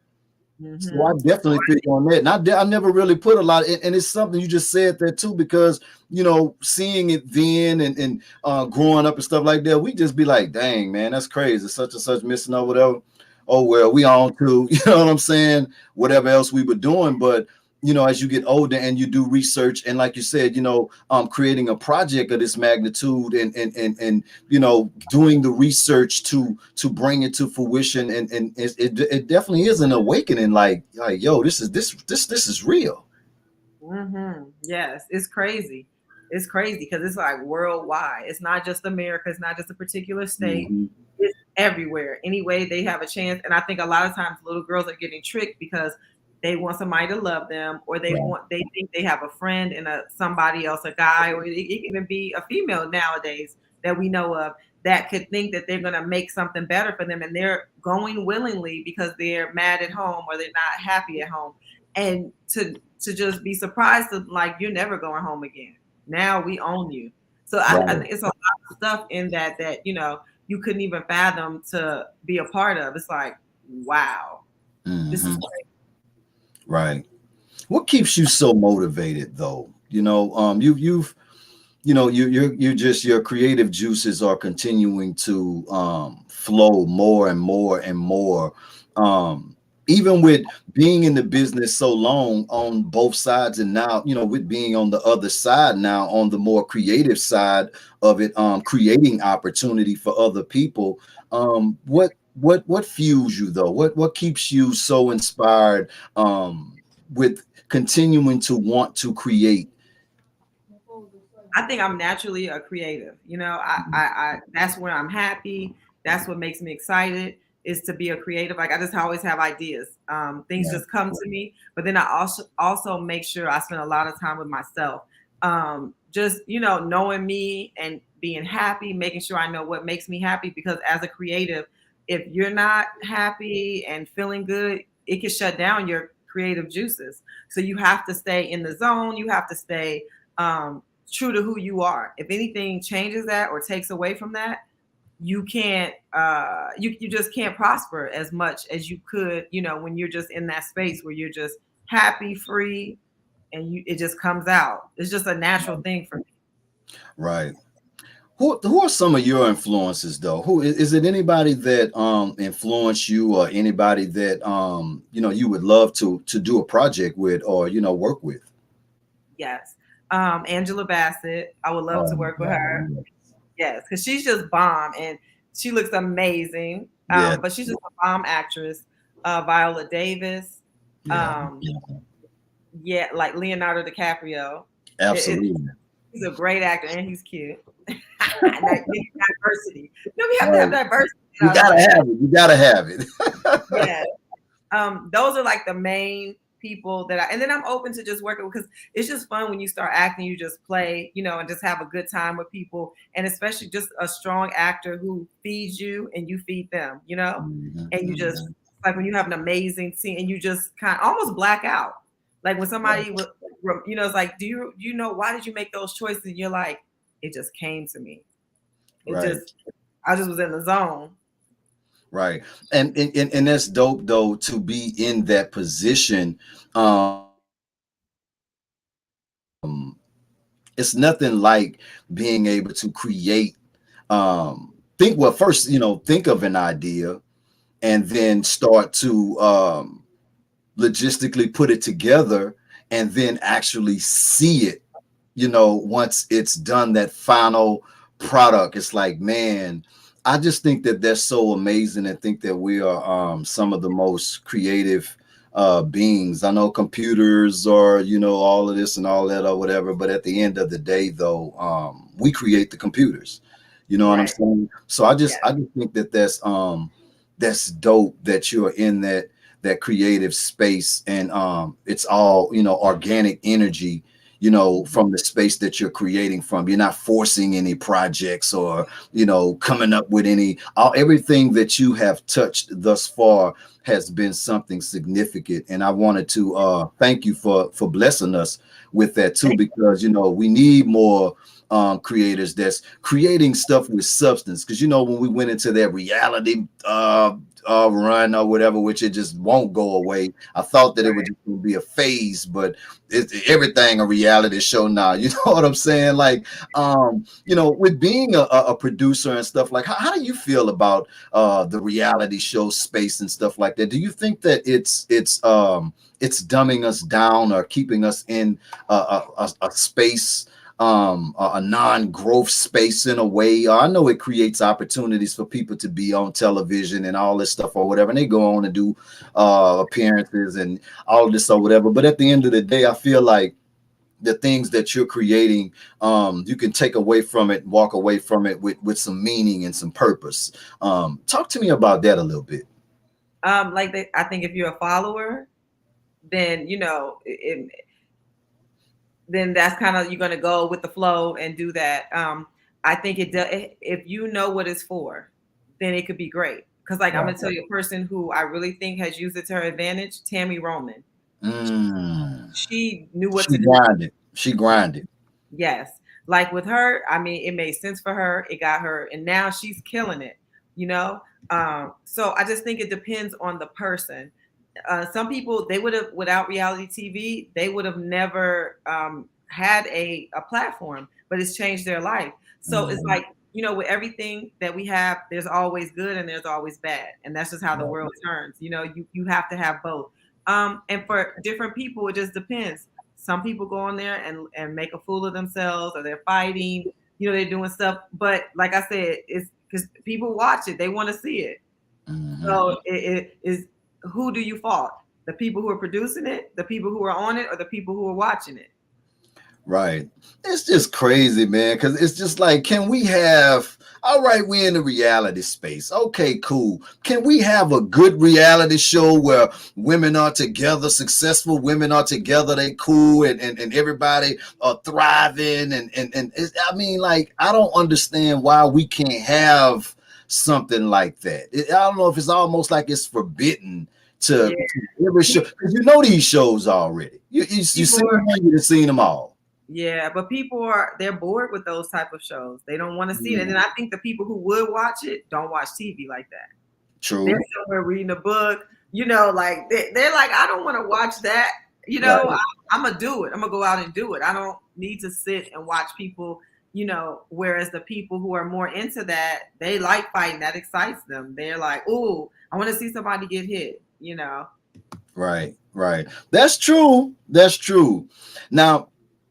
So I Hmm. definitely feel you on that. And I never really put a lot, and it's something you just said that too, because seeing it then and growing up and stuff like that, we just be like, dang man, that's crazy, such and such missing or whatever. Oh well, we on to you know what I'm saying, whatever else we were doing. But as you get older and you do research, and like you said, creating a project of this magnitude and doing the research to bring it to fruition, and it definitely is an awakening, like yo, this is real. Yes, it's crazy. It's crazy because it's like worldwide. It's not just America. It's not just a particular state. Mhm. It's everywhere. Anyway, they have a chance, and I think a lot of times little girls are getting tricked because they want somebody to love them, or Right. they think they have a friend and somebody else, a guy, or it can even be a female nowadays that we know of that could think that they're going to make something better for them, and they're going willingly because they're mad at home or they're not happy at home, and to just be surprised to like you're never going home again. Now we own you. So I Right. think it's a lot of stuff in that you couldn't even fathom to be a part of. It's like wow, this is Mhm. crazy. Right. What keeps you so motivated though? You're just, your creative juices are continuing to flow more and more and more, even with being in the business so long on both sides, and now with being on the other side now, on the more creative side of it, creating opportunity for other people. What fuels you though? What keeps you so inspired, with continuing to want to create? I think I'm naturally a creative. I that's where I'm happy. That's what makes me excited is to be a creative. Like I just always have ideas. Things Right. just come to me. But then I also make sure I spend a lot of time with myself. Just knowing me and being happy, making sure I know what makes me happy. Because as a creative, if you're not happy and feeling good, it can shut down your creative juices. So you have to stay in the zone. You have to stay true to who you are. If anything changes that or takes away from that, you can't you just can't prosper as much as you could, when you're just in that space where you're just happy, free, and it just comes out. It's just a natural thing for me. Right. Who are some of your influences though? Who is it? Anybody that influenced you, or anybody that you would love to do a project with, or work with? Yes. Angela Bassett. I would love to work with her. Yes, because she's just bomb and she looks amazing. Yeah. But she's just a bomb actress. Viola Davis. Yeah, like Leonardo DiCaprio. Absolutely. He's a great actor and he's cute. Diversity. We have to have diversity. You gotta have it. You gotta have it. Yeah. Those are like the main people and then I'm open to just working, because it's just fun when you start acting, you just play, and just have a good time with people, and especially just a strong actor who feeds you and you feed them, and you just like when you have an amazing scene and you just kind of almost black out, like when somebody it's like, do you know why did you make those choices? And you're like, it just came to me. I just was in the zone. Right. And that's dope though, to be in that position. It's nothing like being able to create, think of an idea and then start to logistically put it together and then actually see it, once it's done, that final product. It's like, man, I just think that that's so amazing, and think that we are some of the most creative beings. I know computers are, all of this and all that or whatever, but at the end of the day, though, we create the computers. You know what I'm saying? So I just think that that's dope that you're in that creative space, and it's all organic energy. From the space that you're creating from. You're not forcing any projects or, coming up with everything that you have touched thus far has been something significant. And I wanted to thank you for blessing us with that too, because, we need more creators that's creating stuff with substance. Because, when we went into that reality run or whatever, which it just won't go away. I thought that it would just be a phase, but everything a reality show now. You know what I'm saying? Like, with being a producer and stuff, like how do you feel about the reality show space and stuff like that? Do you think that it's dumbing us down or keeping us in a space, a non-growth space in a way? I know it creates opportunities for people to be on television and all this stuff or whatever, and they go on and do appearances and all this or whatever. But at the end of the day, I feel like the things that you're creating, you can take away from it, walk away from it with some meaning and some purpose. Talk to me about that a little bit. I think if you're a follower, then then that's kind of, you're going to go with the flow and do that. I think if you know what it's for, then it could be great. Because I'm going to tell you a person who I really think has used it to her advantage, Tammy Roman. She knew what to do. She grinded. Yes. Like with her, I mean, it made sense for her. It got her. And now she's killing it, So I just think it depends on the person. Some people, they would have, without reality TV, they would have never had a platform, but it's changed their life. So it's like, with everything that we have, there's always good and there's always bad. And that's just how the world turns. You have to have both. And for different people, it just depends. Some people go on there and make a fool of themselves, or they're fighting, they're doing stuff. But like I said, it's because people watch it. They want to see it. So it is, who do you fault? The people who are producing it, the people who are on it, or the people who are watching it? Right. It's just crazy, man, because it's just like, can we have, all right, we're in the reality space. Okay, cool. Can we have a good reality show where women are together, successful women are together, they cool, and everybody are thriving? And I mean, like, I don't understand why we can't have something like that. I don't know if it's almost like it's forbidden to every show, because these shows already. You've seen them all. Yeah, but they're bored with those type of shows. They don't want to see it. And Mm, then I think the people who would watch it don't watch TV like that. They're true. somewhere reading a book, like they're like, I don't want to watch that. Right. I'm gonna do it. I'm gonna go out and do it. I don't need to sit and watch people, whereas the people who are more into that, they like fighting. That excites them. They're like, oh, I want to see somebody get hit. Right. Right. That's true. That's true. Now,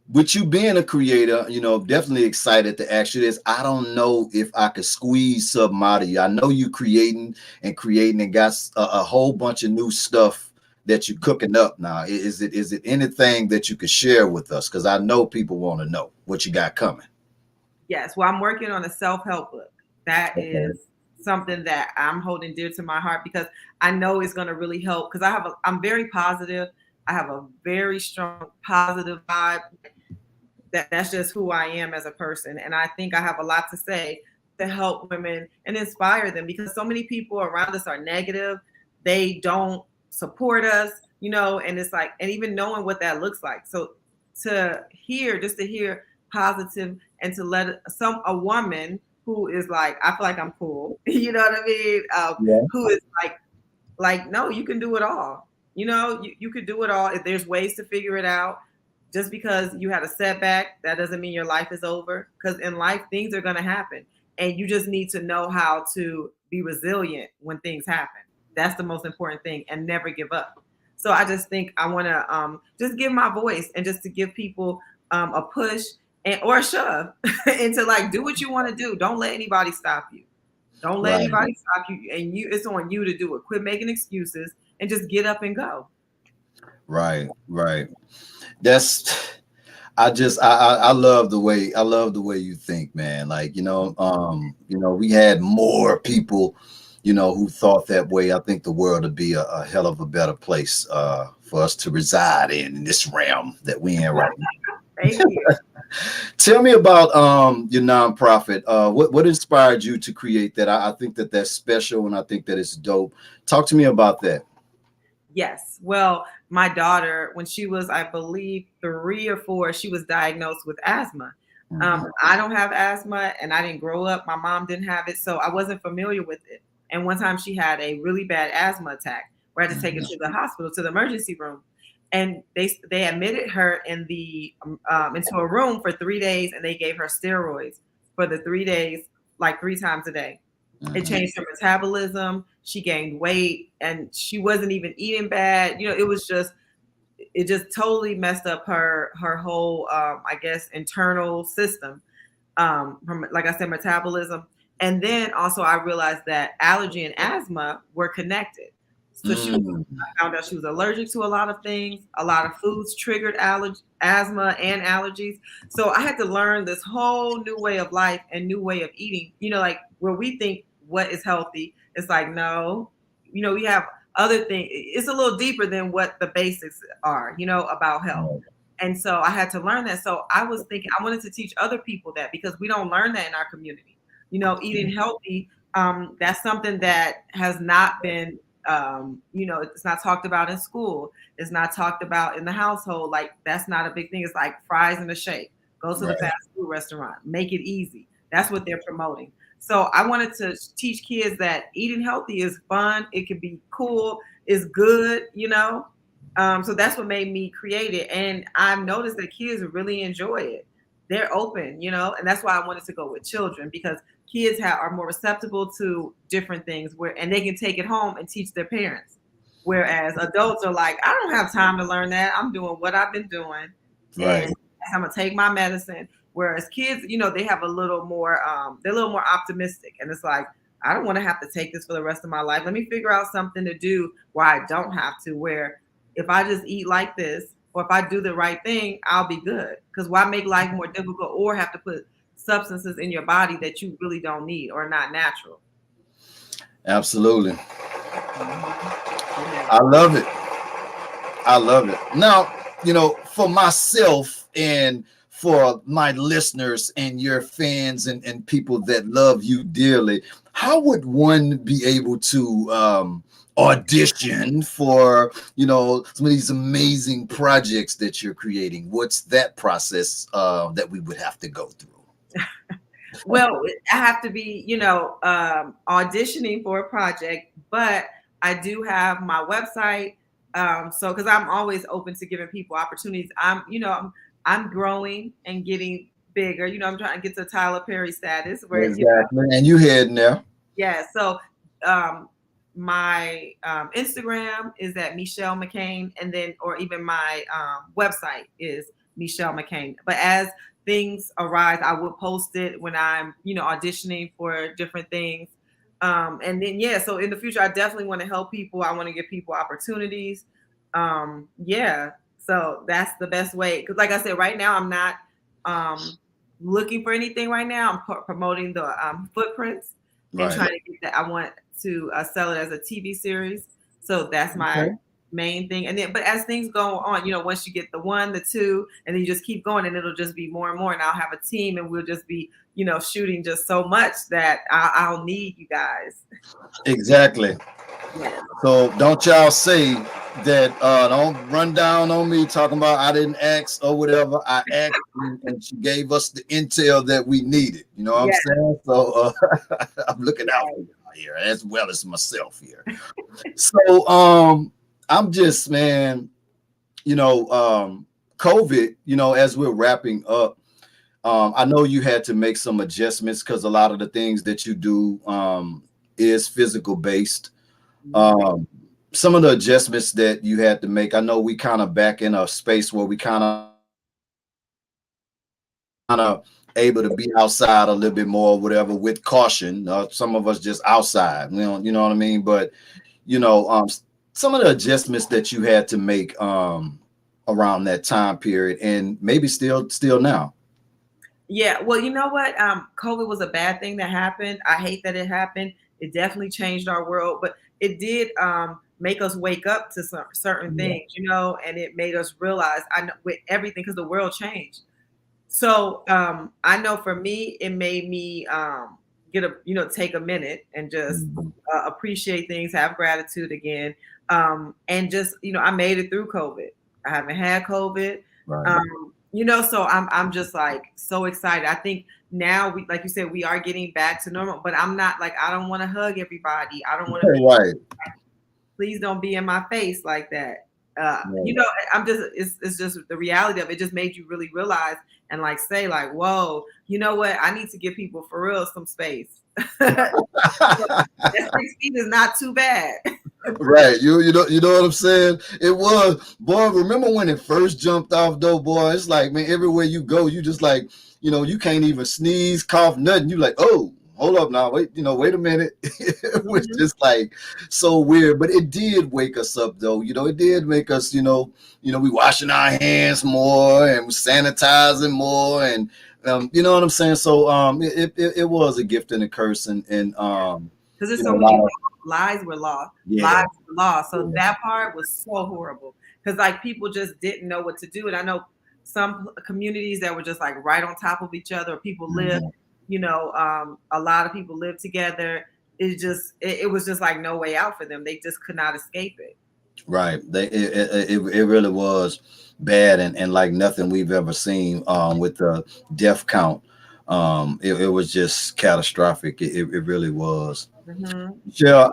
with you being a creator, definitely excited to ask you this. I don't know if I could squeeze something out of you. I know you creating and got a whole bunch of new stuff that you're cooking up now. Is it anything that you could share with us? Because I know people want to know what you got coming. Yes. Well, I'm working on a self-help book. That Okay. is something that I'm holding dear to my heart because I know it's going to really help because I'm very positive. I have a very strong positive vibe. That's just who I am as a person. And I think I have a lot to say to help women and inspire them because so many people around us are negative. They don't support us, and it's like, and even knowing what that looks like. So to hear positive and to let a woman who is like, I feel like I'm cool, you know what I mean? Yeah. Who is like, no, you can do it all. You could do it all. If there's ways to figure it out. Just because you had a setback, that doesn't mean your life is over. Because in life, things are going to happen. And you just need to know how to be resilient when things happen. That's the most important thing and never give up. So I just think I want to just give my voice and just to give people a push or a shove and to do what you want to do. Don't let anybody stop you. Don't let Right. anybody stop you. And it's on you to do it. Quit making excuses and just get up and go. Right. Right. I love the way you think, man. We had more people, who thought that way. I think the world would be a hell of a better place for us to reside in this realm that we in right now. Thank you. Tell me about your nonprofit. What inspired you to create that? I think that's special and I think that it's dope. Talk to me about that. Yes. Well, my daughter, when she was, I believe, 3 or 4, she was diagnosed with asthma. I don't have asthma and I didn't grow up. My mom didn't have it, so I wasn't familiar with it. And one time she had a really bad asthma attack where I had to take her to the hospital, to the emergency room. And they admitted her into a room for 3 days and they gave her steroids for the 3 days, like 3 times a day. It changed her metabolism. She gained weight and she wasn't even eating bad. It just totally messed up her whole, I guess, internal system. From, like I said, metabolism. And then also I realized that allergy and asthma were connected. So I found out she was allergic to a lot of things. A lot of foods triggered asthma and allergies. So I had to learn this whole new way of life and new way of eating. Where we think what is healthy, it's like, no, we have other things. It's a little deeper than what the basics are, about health. And so I had to learn that. So I was thinking I wanted to teach other people that because we don't learn that in our community. Eating healthy, that's something that has not been it's not talked about in school. It's not talked about in the household. Like that's not a big thing. It's like fries and a shake. Go to the fast food restaurant. Make it easy. That's what they're promoting. So I wanted to teach kids that eating healthy is fun. It can be cool. It's good, So that's what made me create it. And I've noticed that kids really enjoy it. They're open, and that's why I wanted to go with children because kids are more receptible to different things and they can take it home and teach their parents. Whereas adults are like, I don't have time to learn that. I'm doing what I've been doing. Right. And I'm going to take my medicine. Whereas kids, they have a little more, they're a little more optimistic. And it's like, I don't want to have to take this for the rest of my life. Let me figure out something to do where I don't have to, where if I just eat like this, or if I do the right thing, I'll be good. Because why make life more difficult or have to put substances in your body that you really don't need or not natural? Absolutely. I love it. I love it. Now, for myself and for my listeners and your fans and people that love you dearly, how would one be able to audition for, some of these amazing projects that you're creating? What's that process that we would have to go through? Well, I have to be, auditioning for a project, but I do have my website. So because I'm always open to giving people opportunities. I'm growing and getting bigger. I'm trying to get to Tyler Perry status where, Exactly. And you heading there. yeah. So my Instagram is at Mechelle McCain, and then or even my website is Mechelle McCain. But as things arise, I will post it when I'm auditioning for different things. And then so in the future, I definitely want to help people. I want to give people opportunities. Yeah, so that's the best way. Because like I said, right now I'm not looking for anything right now. I'm promoting the footprints and trying to get that. I want to sell it as a TV series. So that's my main thing. And then, but as things go on, once you get the 1, the 2, and then you just keep going, and it'll just be more and more. And I'll have a team, and we'll just be, shooting just so much that I'll need you guys. Exactly. Yeah. So don't y'all say that, don't run down on me talking about I didn't ask or whatever. I asked and she gave us the intel that we needed. You know what I'm saying? So I'm looking out for you here as well as myself here. So I'm just, man, COVID, as we're wrapping up, I know you had to make some adjustments because a lot of the things that you do is physical based. Some of the adjustments that you had to make, I know we kind of back in a space where we kind of able to be outside a little bit more, whatever, with caution. Some of us just outside, you know what I mean? But, some of the adjustments that you had to make around that time period, and maybe still now. Yeah, well, you know what? COVID was a bad thing that happened. I hate that it happened. It definitely changed our world, but it did make us wake up to some certain things, and it made us realize, I know, with everything, because the world changed. So I know for me, it made me take a minute and just appreciate things, have gratitude again, and just I made it through COVID. I haven't had COVID. Right. So I'm just like so excited. I think now we, like you said, we are getting back to normal, but I'm not like, I don't want to hug everybody. I don't want to be right. Please don't be in my face like that. I'm just, it's just the reality of it just made you really realize and like say like, whoa, you know what? I need to give people for real some space. That 6 feet is not too bad. Right. You know what I'm saying? It was, boy, remember when it first jumped off though, boy? It's like, man, everywhere you go, you just like, you can't even sneeze, cough, nothing. You like, oh, hold up now, wait a minute. It was just like so weird, but it did wake us up though. It did make us, we washing our hands more and sanitizing more, and you know what I'm saying? So it was a gift and a curse, and because there's so many lives were lost. Lives were lost. So that part was so horrible because like people just didn't know what to do. And I know some communities that were just like right on top of each other. People lived, a lot of people lived together. It was just like no way out for them. They just could not escape it. Right. It really was bad, and like nothing we've ever seen with the death count. It was just catastrophic. It really was. Michelle,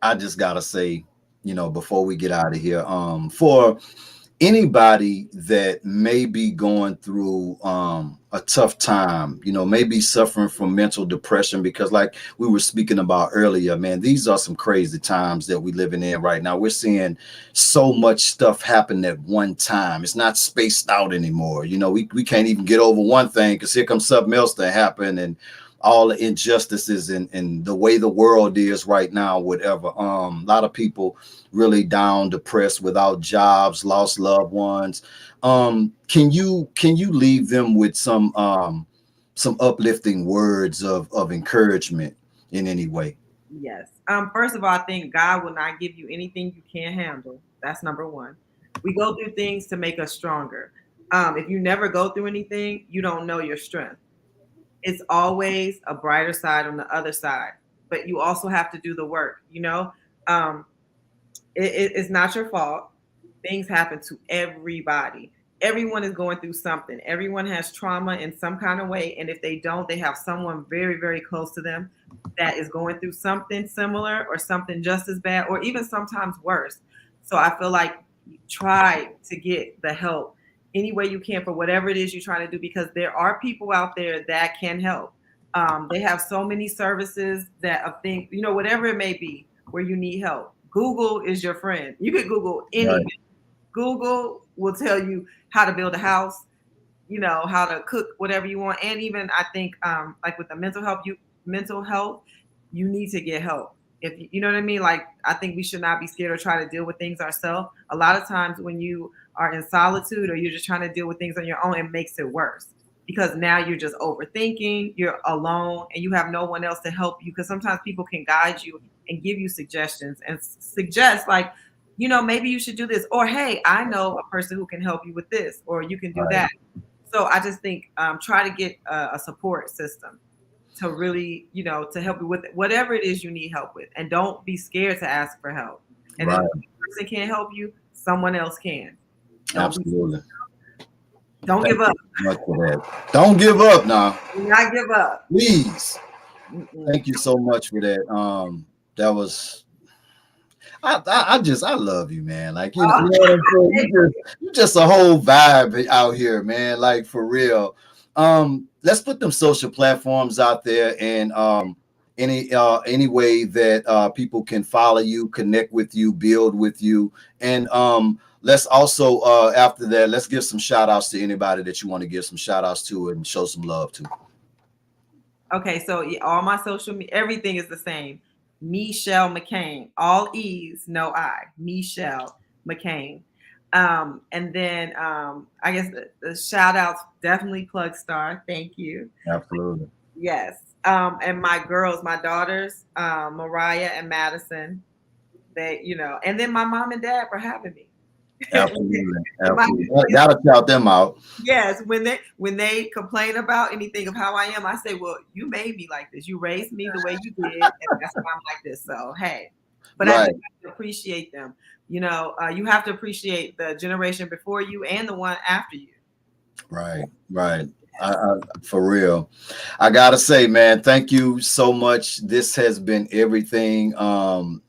I just gotta say, before we get out of here, for anybody that may be going through a tough time, maybe suffering from mental depression, because like we were speaking about earlier, man, these are some crazy times that we're living in right now. We're seeing so much stuff happen at one time. It's not spaced out anymore. We can't even get over one thing because here comes something else to happen, and all the injustices and the way the world is right now, whatever. A lot of people really down, depressed, without jobs, lost loved ones. Can you leave them with some uplifting words of encouragement in any way? Yes. First of all, I think God will not give you anything you can't handle. That's number one. We go through things to make us stronger. If you never go through anything, you don't know your strength. It's always a brighter side on the other side. but you also have to do the work. Um, it's not your fault. Things happen to everybody. Everyone is going through something. Everyone has trauma in some kind of way. And if they don't, they have someone very, very close to them that is going through something similar or something just as bad, or even sometimes worse. So I feel like try to get the help any way you can for whatever it is you're trying to do, because there are people out there that can help. They have so many services that I think, whatever it may be where you need help. Google is your friend. You can Google anything. Right. Google will tell you how to build a house, how to cook, whatever you want. And even I think like with the mental health, you need to get help. If you know what I mean? Like, I think we should not be scared or try to deal with things ourselves. A lot of times when you are in solitude or you're just trying to deal with things on your own, it makes it worse, because now you're just overthinking, you're alone, and you have no one else to help you. Because sometimes people can guide you and give you suggestions and suggest, like, maybe you should do this, or hey, I know a person who can help you with this, or you can do that. So I just think try to get a support system to really, to help you with whatever it is you need help with, and don't be scared to ask for help. And if one person can't help you, someone else can. Absolutely. Don't give up. Don't give up now. Do not give up. Please. Thank you so much for that. That was, I love you, man. Like, you know what I'm saying? You're just a whole vibe out here, man. Like, for real. Let's put them social platforms out there, and any way that people can follow you, connect with you, build with you. And let's also after that, let's give some shout outs to anybody that you want to give some shout outs to and show some love to. Okay, so all my social media, everything is the same. Mechelle McCain, all E's, no I. Mechelle McCain. And then I guess the shout outs, definitely Plug Star. Thank you. Absolutely. Yes. And my girls, my daughters, Mariah and Madison, they, and then my mom and dad for having me. Absolutely. Gotta shout them out. Yes, when they complain about anything of how I am, I say, well, you made me like this. You raised me the way you did, and that's why I'm like this. So hey, but I have to appreciate them. You have to appreciate the generation before you and the one after you. Right. For real. I gotta say, man, thank you so much. This has been everything.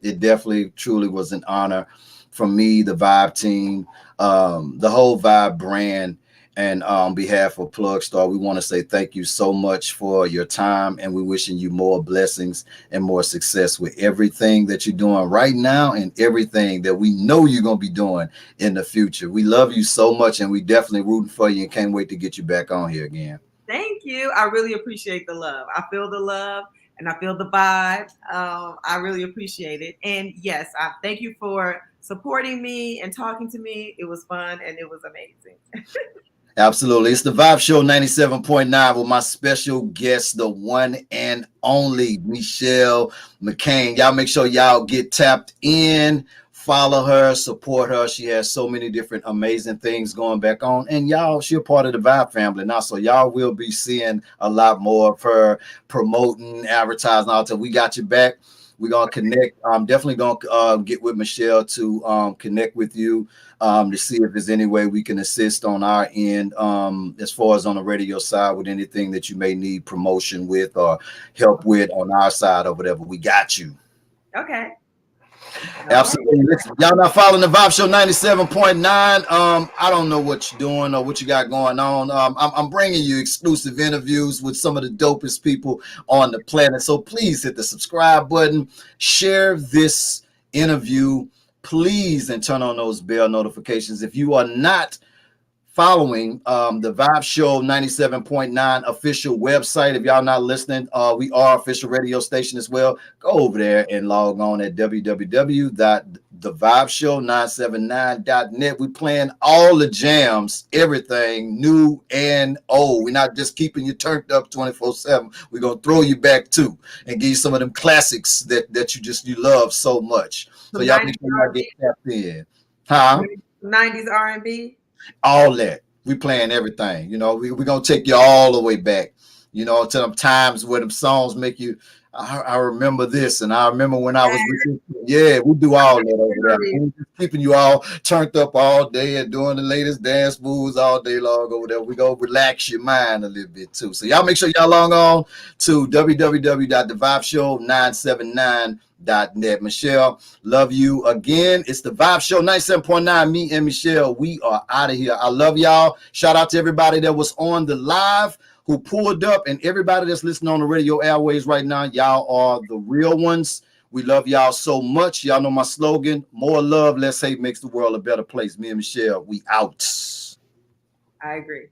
It definitely, truly was an honor from me, the Vibe team, the whole Vibe brand. And on behalf of Plug Star, we want to say thank you so much for your time, and we're wishing you more blessings and more success with everything that you're doing right now and everything that we know you're going to be doing in the future. We love you so much, and we definitely rooting for you and can't wait to get you back on here again. Thank you. I really appreciate the love. I feel the love and I feel the vibe. I really appreciate it. And yes, I thank you for supporting me and talking to me. It was fun and it was amazing. Absolutely. It's the Vibe Show 97.9 with my special guest, the one and only Mechelle McCain. Y'all make sure y'all get tapped in, follow her, support her. She has so many different amazing things going back on. And y'all, she's a part of the Vibe family now. So y'all will be seeing a lot more of her promoting, advertising, all that. We got you back. We're going to connect. I'm definitely going to get with Mechelle to connect with you to see if there's any way we can assist on our end as far as on the radio side with anything that you may need promotion with or help with on our side or whatever. We got you. Okay. Absolutely. Listen, y'all not following the Vibe Show 97.9. I don't know what you're doing or what you got going on. I'm bringing you exclusive interviews with some of the dopest people on the planet. So please hit the subscribe button, share this interview, please, and turn on those bell notifications. If you are not following the Vibe Show 97.9 official website, if y'all not listening, we are official radio station as well. Go over there and log on at www.thevibeshow979.net. We playing all the jams, everything new and old. We're not just keeping you turned up 24/7. We're gonna throw you back too and give you some of them classics that you love so much. So y'all make sure y'all get tapped in. 90s R&B. All that. We playing everything. We're gonna take you all the way back, to them times where them songs make you, I remember this, and I remember when I was with you. Yeah, we do all that over there. We're just keeping you all turned up all day and doing the latest dance moves all day long over there. We go relax your mind a little bit too. So y'all make sure y'all log on to www.thevibeshow979.net. Mechelle, love you again. It's the Vibe Show 97.9. Me and Mechelle, we are out of here. I love y'all. Shout out to everybody that was on the live, who pulled up, and everybody that's listening on the radio airways right now. Y'all are the real ones. We love y'all so much. Y'all know my slogan: more love, less hate makes the world a better place. Me and Mechelle, we out. I agree.